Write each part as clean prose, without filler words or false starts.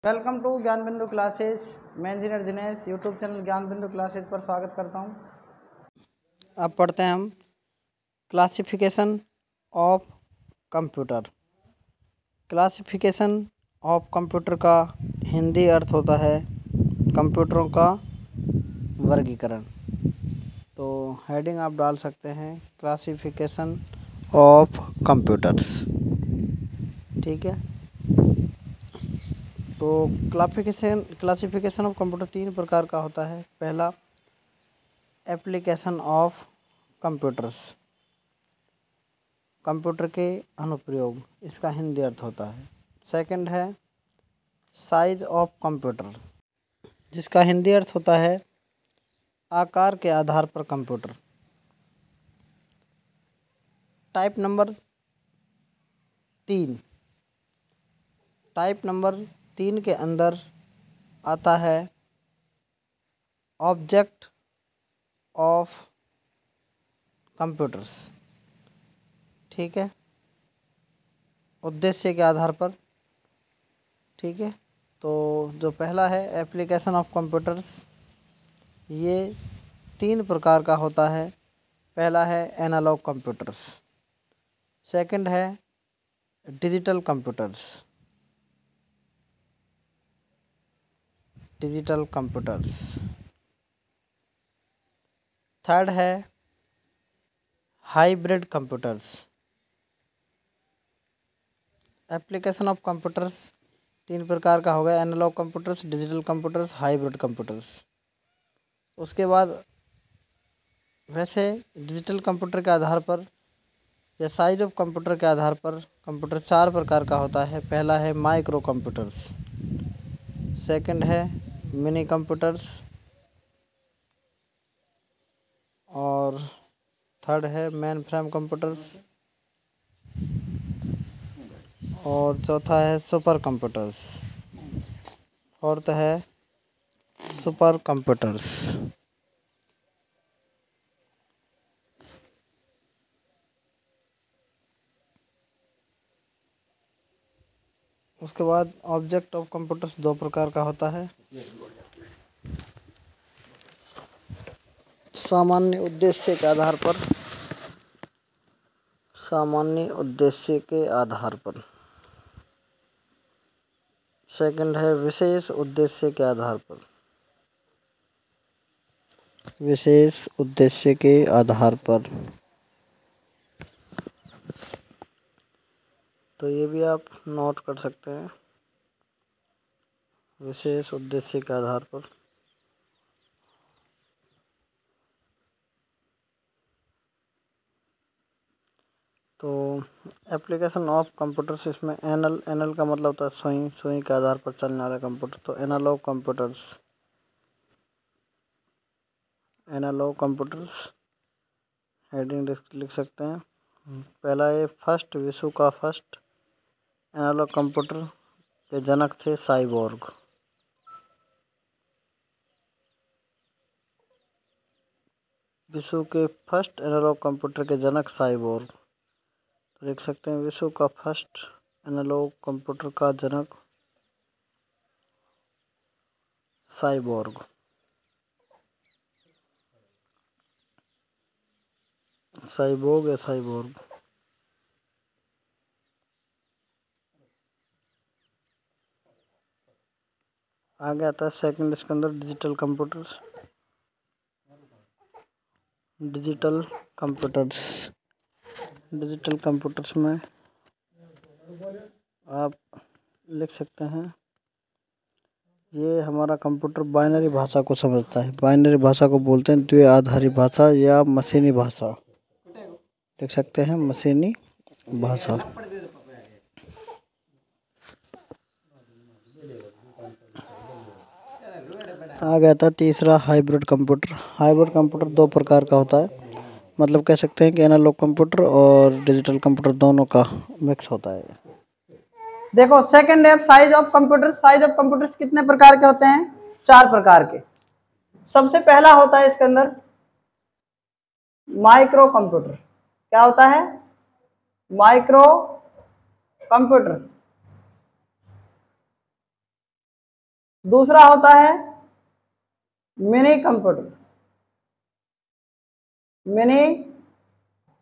Welcome to ज्ञान बिंदु classes. मैं इंजीनियर दिनेश यूट्यूब चैनल ज्ञान बिंदु क्लासेस पर स्वागत करता हूं। अब पढ़ते हैं हम classification of computer. Classification of computer का हिंदी अर्थ होता है कंप्यूटरों का वर्गीकरण। तो हेडिंग आप डाल सकते हैं क्लासिफिकेशन ऑफ कंप्यूटर्स। ठीक है, तो क्लासिफिकेशन ऑफ कंप्यूटर 3 प्रकार का होता है। पहला, एप्लीकेशन ऑफ कंप्यूटर्स, कंप्यूटर के अनुप्रयोग, इसका हिंदी अर्थ होता है। सेकंड है साइज ऑफ कंप्यूटर, जिसका हिंदी अर्थ होता है आकार के आधार पर computer. Type number 3, type number 3 के अंदर आता है ऑब्जेक्ट ऑफ कंप्यूटर्स। ठीक है, उद्देश्य के आधार पर। ठीक है, तो जो पहला है एप्लीकेशन ऑफ कंप्यूटर्स, ये 3 प्रकार का होता है। पहला है एनालॉग कंप्यूटर्स, सेकंड है डिजिटल कंप्यूटर्स, थर्ड है hybrid computers. Application of computers 3 प्रकार का हो गया, analog computers, digital computers, hybrid computers. उसके बाद वैसे डिजिटल कंप्यूटर के आधार पर या साइज ऑफ कंप्यूटर के आधार पर कंप्यूटर 4 प्रकार का होता है। पहला है माइक्रो कंप्यूटर्स, सेकंड है मिनी कंप्यूटर्स और थर्ड है मेन फ्रेम कंप्यूटर्स और चौथा है सुपर कंप्यूटर्स, फोर्थ है सुपर कंप्यूटर्स। उसके बाद ऑब्जेक्ट ऑफ कंप्यूटर्स 2 प्रकार का होता है। सामान्य उद्देश्य के आधार पर, सेकंड है विशेष उद्देश्य के आधार पर। तो ये भी आप नोट कर सकते हैं, विशेष उद्देश्य के आधार पर। तो एप्लीकेशन ऑफ कंप्यूटर्स, इसमें एनल का मतलब होता है सुई के आधार पर चलने वाला कंप्यूटर। तो एनालॉग कंप्यूटर्स हेडिंग लिख सकते हैं। पहला है विश्व का फर्स्ट एनालॉग कंप्यूटर के जनक थे साइबोर्ग। विश्व के फर्स्ट एनालॉग कंप्यूटर के जनक साइबोर्ग। तो लिख सकते हैं विश्व का फर्स्ट एनालॉग कंप्यूटर का जनक साइबोर्ग। साइबोर्ग। आगे आता है सेकंड, इसके अंदर डिजिटल कंप्यूटर्स में आप लिख सकते हैं ये हमारा कंप्यूटर बाइनरी भाषा को समझता है। बाइनरी भाषा को बोलते हैं द्विआधारी भाषा या मशीनी भाषा। लिख सकते हैं मशीनी भाषा। आ गया था तीसरा हाइब्रिड कंप्यूटर। हाइब्रिड कंप्यूटर 2 प्रकार का होता है, मतलब कह सकते हैं कि एनालॉग कंप्यूटर और डिजिटल कंप्यूटर दोनों का मिक्स होता है। देखो सेकंड है size of computer. Size of computers कितने प्रकार के होते हैं? 4 प्रकार के। सबसे पहला होता है इसके अंदर माइक्रो कंप्यूटर। क्या होता है? Micro computers. दूसरा होता है मिनी कंप्यूटर्स, मिनी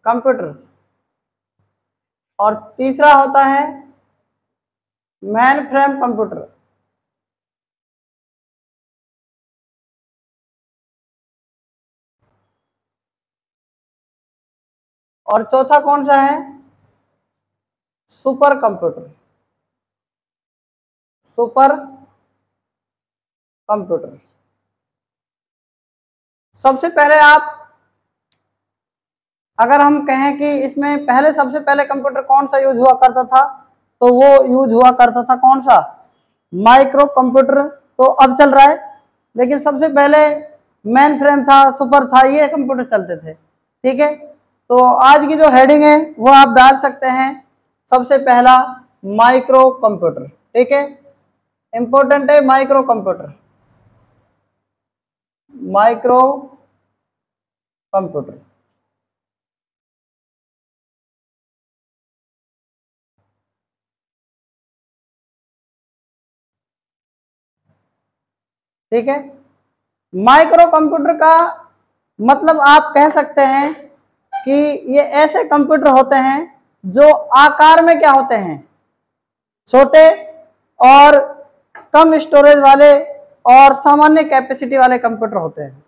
कंप्यूटर्स, और तीसरा होता है मेन फ्रेम कंप्यूटर। और चौथा कौन सा है? Super computer, super computer. सबसे पहले आप अगर हम कहें कि इसमें पहले सबसे पहले कंप्यूटर कौन सा यूज हुआ करता था, तो वो यूज हुआ करता था कौन सा? Micro computer. तो अब चल रहा है, लेकिन सबसे पहले मेन फ्रेम था, सुपर था, ये कंप्यूटर चलते थे। ठीक है, तो आज की जो हेडिंग है वो आप डाल सकते हैं, सबसे पहला माइक्रो कंप्यूटर। ठीक है, इंपॉर्टेंट है माइक्रो कंप्यूटर, माइक्रो कंप्यूटर। ठीक है, माइक्रो कंप्यूटर का मतलब आप कह सकते हैं कि ये ऐसे कंप्यूटर होते हैं जो आकार में क्या होते हैं? छोटे और कम स्टोरेज वाले और सामान्य कैपेसिटी वाले कंप्यूटर होते हैं।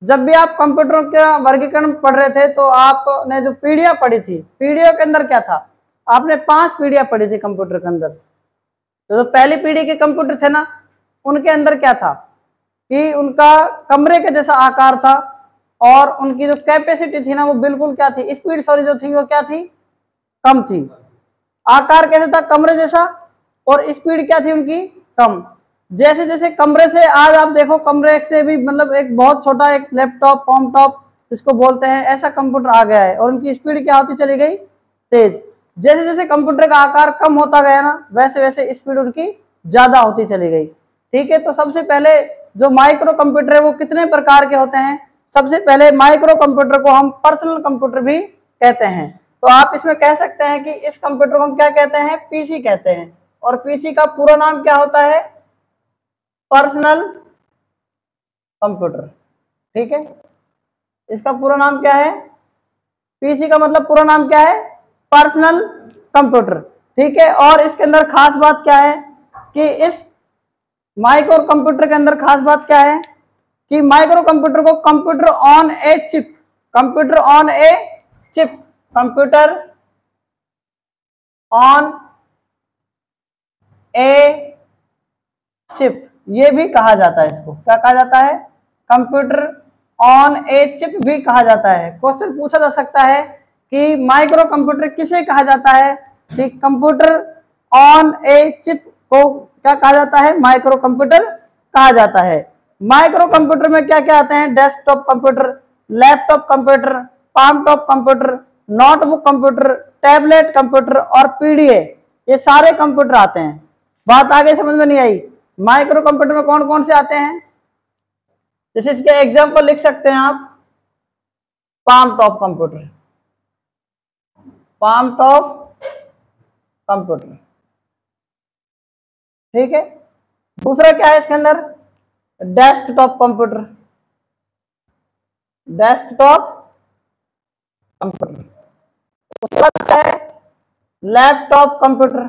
जब भी आप कंप्यूटरों का वर्गीकरण पढ़ रहे थे तो आपने जो पीढ़ियां पढ़ी थी, पीढ़ियों के अंदर क्या था? आपने 5 पीढ़ियां पढ़ी थी कंप्यूटर के अंदर। तो जो पहली पीढ़ी के कंप्यूटर थे ना, उनके अंदर क्या था कि उनका कमरे के जैसा आकार था, और उनकी जो कैपेसिटी थी ना वो बिल्कुल क्या थी? स्पीड सॉरी जो थी वो क्या थी? कम थी। आकार कैसे था? कमरे जैसा, और स्पीड क्या थी उनकी? कम। जैसे जैसे कमरे से आज आप देखो, कमरे से भी मतलब एक बहुत छोटा एक लैपटॉप, होम टॉप जिसको बोलते हैं, ऐसा कंप्यूटर आ गया है, और उनकी स्पीड क्या होती चली गई? तेज। जैसे जैसे कंप्यूटर का आकार कम होता गया ना, वैसे वैसे स्पीड उनकी ज्यादा होती चली गई। ठीक है, तो सबसे पहले जो माइक्रो कंप्यूटर है वो कितने प्रकार के होते हैं? सबसे पहले माइक्रो कंप्यूटर को हम पर्सनल कंप्यूटर भी कहते हैं। तो आप इसमें कह सकते हैं कि इस कंप्यूटर को हम क्या कहते हैं? पीसी कहते हैं। और पीसी का पूरा नाम क्या होता है? Personal computer. ठीक है, इसका पूरा नाम क्या है? पीसी का मतलब पूरा नाम क्या है? Personal computer. ठीक है, और इसके अंदर खास बात क्या है कि इस माइक्रो कंप्यूटर के अंदर खास बात क्या है कि माइक्रो कंप्यूटर को computer on a chip, computer on a chip, computer on a chip, ये भी कहा जाता है। इसको क्या कहा जाता है? कंप्यूटर ऑन ए चिप भी कहा जाता है। क्वेश्चन पूछा जा सकता है कि माइक्रो कंप्यूटर किसे कहा जाता है? कि कंप्यूटर ऑन ए चिप को क्या कहा जाता है? माइक्रो कंप्यूटर कहा जाता है। माइक्रो कंप्यूटर में क्या क्या आते हैं? Desktop computer, laptop computer, palm top computer, notebook computer, tablet computer और पीडीए, ये सारे कंप्यूटर आते हैं। बात आगे समझ में नहीं आई? माइक्रो कंप्यूटर में कौन कौन से आते हैं? जैसे इसके एग्जांपल लिख सकते हैं आप, palm top computer, palm top computer. ठीक है, दूसरा क्या है इसके अंदर? Desktop computer, desktop computer. उसके बाद क्या है? Laptop computer,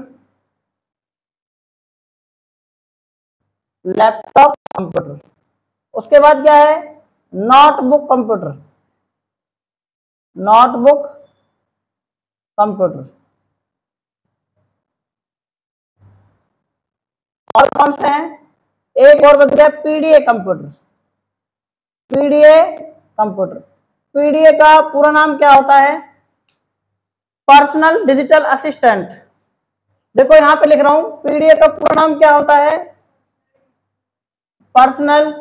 laptop computer. उसके बाद क्या है? Notebook computer, notebook computer. और कौन से हैं? एक और बच गया, PDA computer, PDA computer. PDA का पूरा नाम क्या होता है? Personal digital assistant. देखो यहां पे लिख रहा हूं, पीडीए का पूरा नाम क्या होता है? Personal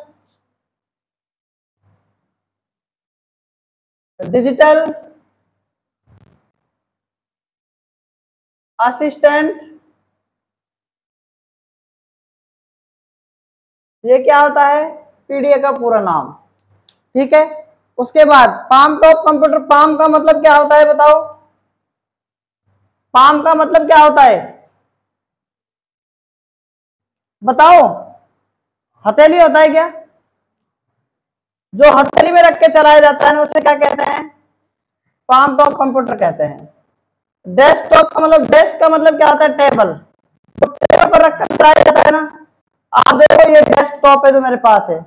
digital assistant. ये क्या होता है? पीडीए का पूरा नाम। ठीक है, उसके बाद पाम टॉप कंप्यूटर। पाम का मतलब क्या होता है बताओ? पाम का मतलब क्या होता है बताओ? हथेली होता है क्या? जो हथेली में रख के चलाया जाता है ना उसे क्या कहते हैं? पाम टॉप कंप्यूटर कहते हैं। डेस्कटॉप का मतलब, डेस्क का मतलब क्या होता है? टेबल। तो टेबल पर रखकर चलाया जाता है ना। आप देखो ये डेस्कटॉप है जो मेरे पास है,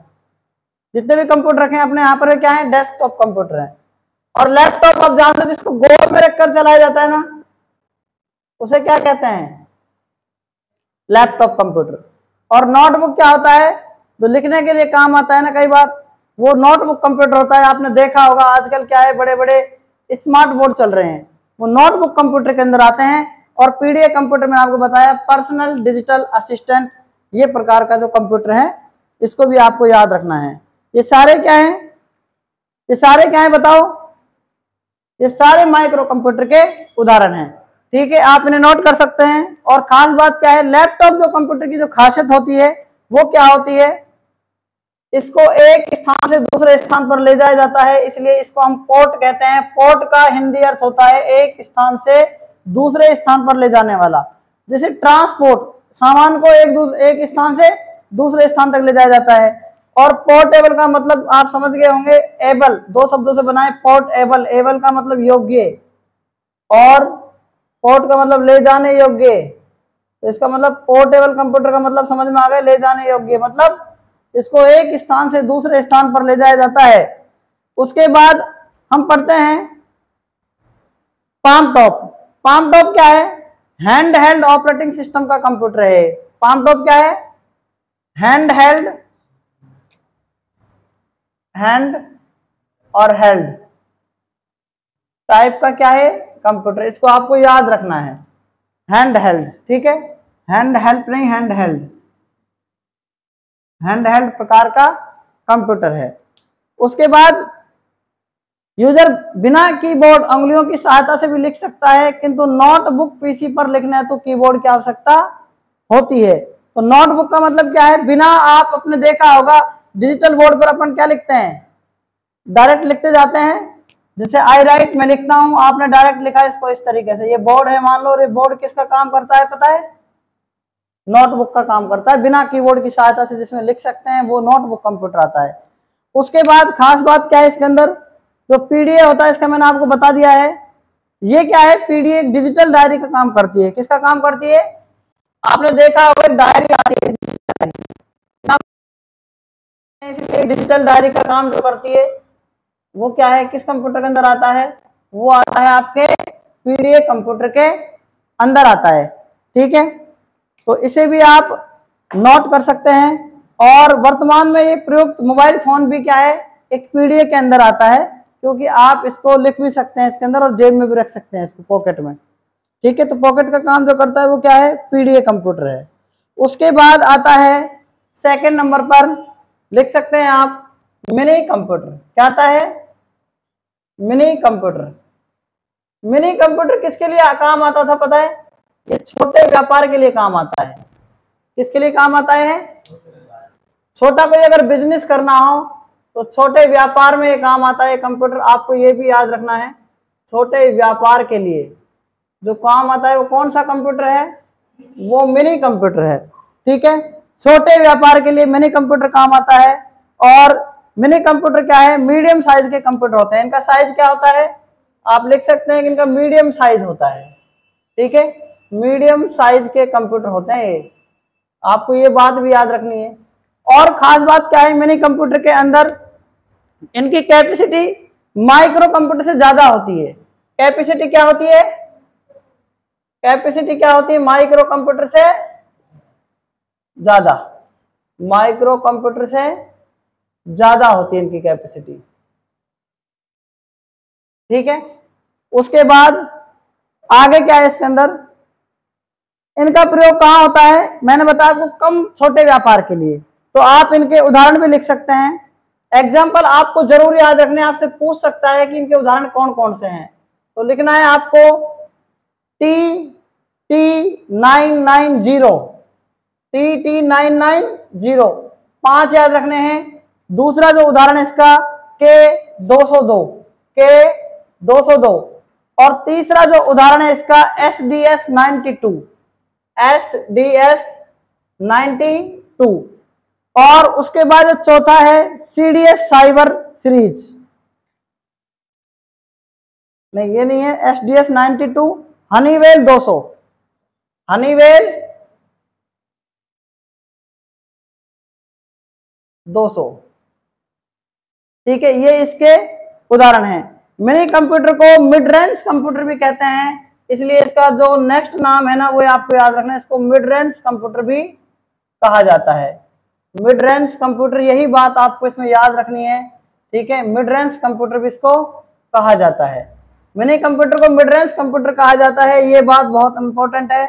जितने भी कंप्यूटर रखे हैं अपने यहाँ पर क्या है? डेस्कटॉप कंप्यूटर है। और लैपटॉप आप जानते हो जिसको गोल में रखकर चलाया जाता है ना, उसे क्या कहते हैं? Laptop computer. और नोटबुक क्या होता है? जो लिखने के लिए काम आता है ना कई बार, वो नोटबुक कंप्यूटर होता है। आपने देखा होगा आजकल क्या है, बड़े बड़े स्मार्ट बोर्ड चल रहे हैं, वो नोटबुक कंप्यूटर के अंदर आते हैं। और पीडीएफ कंप्यूटर में आपको बताया पर्सनल डिजिटल असिस्टेंट, ये प्रकार का जो कंप्यूटर है इसको भी आपको याद रखना है। ये सारे क्या है? ये सारे क्या है बताओ? ये सारे माइक्रो कंप्यूटर के उदाहरण हैं। ठीक है, आप इन्हें नोट कर सकते हैं। और खास बात क्या है, लैपटॉप जो कंप्यूटर की जो खासियत होती है वो क्या होती है? इसको एक स्थान से दूसरे स्थान पर ले जाया जाता है, इसलिए इसको हम पोर्ट कहते हैं। पोर्ट का हिंदी अर्थ होता है एक स्थान से दूसरे स्थान पर ले जाने वाला। जैसे ट्रांसपोर्ट, सामान को एक स्थान से दूसरे स्थान तक ले जाया जाता है। और पोर्टेबल का मतलब आप समझ गए होंगे, एबल, दो शब्दों से बनाए पोर्टेबल। एबल का मतलब योग्य और पोर्ट का मतलब ले जाने योग्य। तो इसका मतलब पोर्टेबल कंप्यूटर का मतलब समझ में आ गया, ले जाने योग्य, मतलब इसको एक स्थान से दूसरे स्थान पर ले जाया जाता है। उसके बाद हम पढ़ते हैं पाम टॉप। पाम टॉप क्या है? हैंड हेल्ड ऑपरेटिंग सिस्टम का कंप्यूटर है। पाम टॉप क्या है? हैंड हेल्ड, हैंड और हेल्ड टाइप का क्या है? कंप्यूटर। इसको आपको याद रखना है, हैंड हेल्ड। ठीक है, हैंड हेल्प नहीं, हैंड हेल्ड, हैंड हेल्ड प्रकार का कंप्यूटर है। उसके बाद यूजर बिना कीबोर्ड अंगुलियों की सहायता से भी लिख सकता है, किंतु नोटबुक पीसी पर लिखना है तो कीबोर्ड की आवश्यकता होती है। तो नोटबुक का मतलब क्या है? बिना, आप अपने देखा होगा डिजिटल बोर्ड पर अपन क्या लिखते हैं? डायरेक्ट लिखते जाते हैं। जैसे आई राइट, मैं लिखता हूं, आपने डायरेक्ट लिखा इसको इस तरीके से। ये बोर्ड है मान लो, और ये बोर्ड किसका काम करता है पता है? नोटबुक का काम करता है। बिना कीबोर्ड की सहायता से जिसमें लिख सकते हैं वो नोटबुक कंप्यूटर आता है। उसके बाद खास बात क्या है इसके अंदर? जो पीडीए होता है इसका मैंने आपको बता दिया है। ये क्या है? पीडीए डिजिटल डायरी का काम करती है। किसका काम करती है? आपने देखा होगा डायरी आती है, इसलिए डिजिटल डायरी का काम जो करती है वो क्या है? किस कंप्यूटर के अंदर आता है? वो आता है आपके पीडीए कंप्यूटर के अंदर आता है। ठीक है, तो इसे भी आप नोट कर सकते हैं। और वर्तमान में ये प्रयुक्त मोबाइल फोन भी क्या है? एक पीडीए के अंदर आता है, क्योंकि आप इसको लिख भी सकते हैं इसके अंदर और जेब में भी रख सकते हैं इसको, पॉकेट में। ठीक है, तो पॉकेट का काम जो करता है वो क्या है? पीडीए कंप्यूटर है। उसके बाद आता है सेकंड नंबर पर, लिख सकते हैं आप, मिनी कंप्यूटर। क्या आता है? Mini computer. मिनी कंप्यूटर किसके लिए काम आता था पता है? ये छोटे व्यापार के लिए काम आता है। किसके लिए काम आता है? छोटा कोई अगर बिजनेस करना हो तो छोटे व्यापार में ये काम आता है कंप्यूटर। आपको ये भी याद रखना है, छोटे व्यापार के लिए जो काम आता है वो कौन सा कंप्यूटर है? वो मिनी कंप्यूटर है। ठीक है, छोटे व्यापार के लिए मिनी कंप्यूटर काम आता है। और मिनी कंप्यूटर क्या है? मीडियम साइज के कंप्यूटर होते हैं। इनका साइज क्या होता है? आप लिख सकते हैं कि इनका मीडियम साइज होता है। ठीक है, मीडियम साइज के कंप्यूटर होते हैं ये, आपको ये बात भी याद रखनी है। और खास बात क्या है? मिनी कंप्यूटर के अंदर इनकी कैपेसिटी माइक्रो कंप्यूटर से ज्यादा होती है। कैपेसिटी क्या होती है? कैपेसिटी क्या होती है? माइक्रो कंप्यूटर से ज्यादा, माइक्रो कंप्यूटर से ज्यादा होती है इनकी कैपेसिटी। ठीक है, उसके बाद आगे क्या है इसके अंदर? इनका प्रयोग कहाँ होता है? मैंने बताया आपको, कम छोटे व्यापार के लिए। तो आप इनके उदाहरण भी लिख सकते हैं। एग्जाम्पल आपको जरूर याद रखने, आपसे पूछ सकता है कि इनके उदाहरण कौन कौन से हैं। तो लिखना है आपको TT990, TT990, 5 याद रखने हैं। दूसरा जो उदाहरण है इसका K202, K202। और तीसरा जो उदाहरण है इसका SDS92, SDS92। और उसके बाद जो चौथा है CDS साइबर सीरीज, नहीं ये नहीं है, SDS 92, हनीवेल 200, हनीवेल 200, ठीक है, ये इसके उदाहरण हैं। मिनी कंप्यूटर को मिड रेंज कंप्यूटर भी कहते हैं, इसलिए इसका जो नेक्स्ट नाम है ना वो आपको याद रखना है, इसको मिड रेंज कंप्यूटर भी कहा जाता है। मिड रेंज कंप्यूटर, यही बात आपको इसमें याद रखनी है, ठीक है, मिड रेंज कंप्यूटर भी इसको कहा जाता है। मिनी कंप्यूटर को मिड रेंज कंप्यूटर कहा जाता है, ये बात बहुत इंपॉर्टेंट है,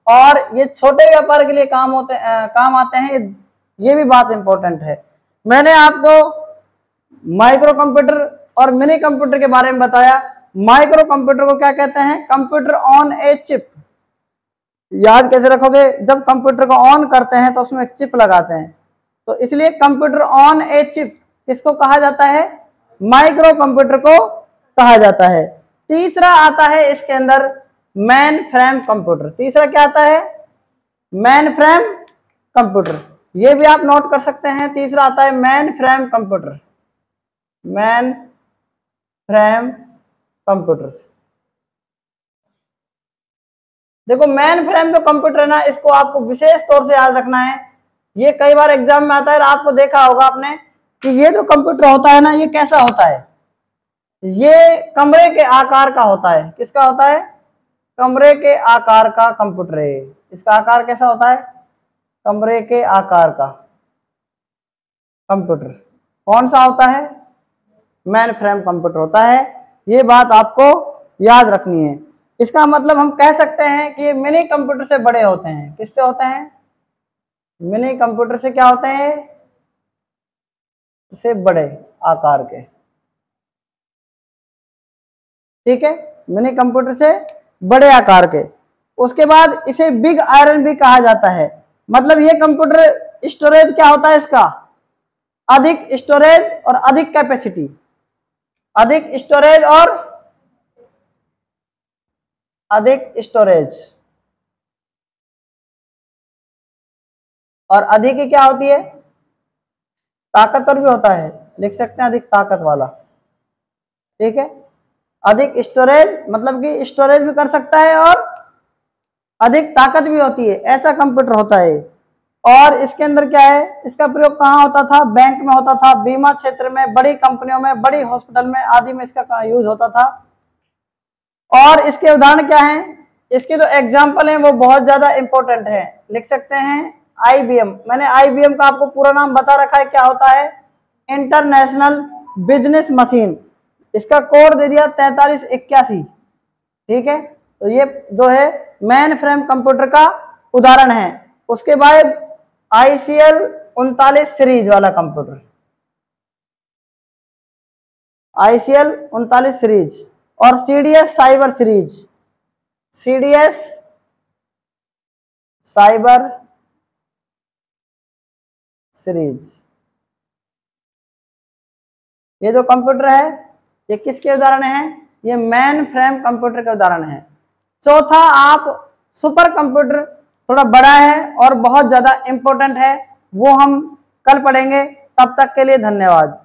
और ये छोटे व्यापार के लिए काम आते हैं, ये भी बात इंपॉर्टेंट है। मैंने आपको माइक्रो कंप्यूटर और मिनी कंप्यूटर के बारे में बताया। माइक्रो कंप्यूटर को क्या कहते हैं? Computer on a chip. याद कैसे रखोगे? जब कंप्यूटर को ऑन करते हैं तो उसमें एक चिप लगाते हैं, तो इसलिए कंप्यूटर ऑन ए चिप किसको कहा जाता है? माइक्रो कंप्यूटर को कहा जाता है। तीसरा आता है इसके अंदर मेन फ्रेम कंप्यूटर। तीसरा क्या आता है? मेन फ्रेम कंप्यूटर, ये भी आप नोट कर सकते हैं। तीसरा आता है main frame computer, main frame computers. देखो मेन फ्रेम जो कंप्यूटर है ना, इसको आपको विशेष तौर से याद रखना है, ये कई बार एग्जाम में आता है। आपको देखा होगा आपने कि ये जो कंप्यूटर होता है ना, ये कैसा होता है? ये कमरे के आकार का होता है। किसका होता है? कमरे के आकार का कंप्यूटर है। इसका आकार कैसा होता है? कमरे के आकार का कंप्यूटर कौन सा होता है? मेन फ्रेम कंप्यूटर होता है। ये बात आपको याद रखनी है। इसका मतलब हम कह सकते हैं कि ये मिनी कंप्यूटर से बड़े होते हैं। किससे होते हैं? मिनी कंप्यूटर से क्या होते हैं? से बड़े आकार के, ठीक है, मिनी कंप्यूटर से बड़े आकार के। उसके बाद इसे बिग आयरन भी कहा जाता है। मतलब ये कंप्यूटर स्टोरेज क्या होता है इसका? अधिक स्टोरेज और अधिक कैपेसिटी, अधिक स्टोरेज और अधिक स्टोरेज, और अधिक ही क्या होती है? ताकतवर भी होता है, लिख सकते हैं अधिक ताकत वाला, ठीक है। अधिक स्टोरेज मतलब कि स्टोरेज भी कर सकता है और अधिक ताकत भी होती है, ऐसा कंप्यूटर होता है। और इसके अंदर क्या है? इसका प्रयोग कहाँ होता था? बैंक में होता था, बीमा क्षेत्र में, बड़ी कंपनियों में, बड़ी हॉस्पिटल में आदि में इसका यूज होता था। और इसके उदाहरण क्या हैं? इसके जो एग्जाम्पल हैं वो बहुत ज्यादा इंपॉर्टेंट है, लिख सकते हैं। IBM, मैंने IBM का आपको पूरा नाम बता रखा है, क्या होता है? International business machine. इसका कोड दे दिया 4381, ठीक है। तो ये जो है मेन फ्रेम कंप्यूटर का उदाहरण है। उसके बाद ICL 39 सीरीज वाला कंप्यूटर, ICL 39 सीरीज, और CDS cyber series, CDS cyber series. ये जो कंप्यूटर है ये किसके उदाहरण हैं? ये मेन फ्रेम कंप्यूटर के उदाहरण हैं। चौथा, आप सुपर कंप्यूटर, थोड़ा बड़ा है और बहुत ज्यादा इंपॉर्टेंट है, वो हम कल पढ़ेंगे। तब तक के लिए धन्यवाद।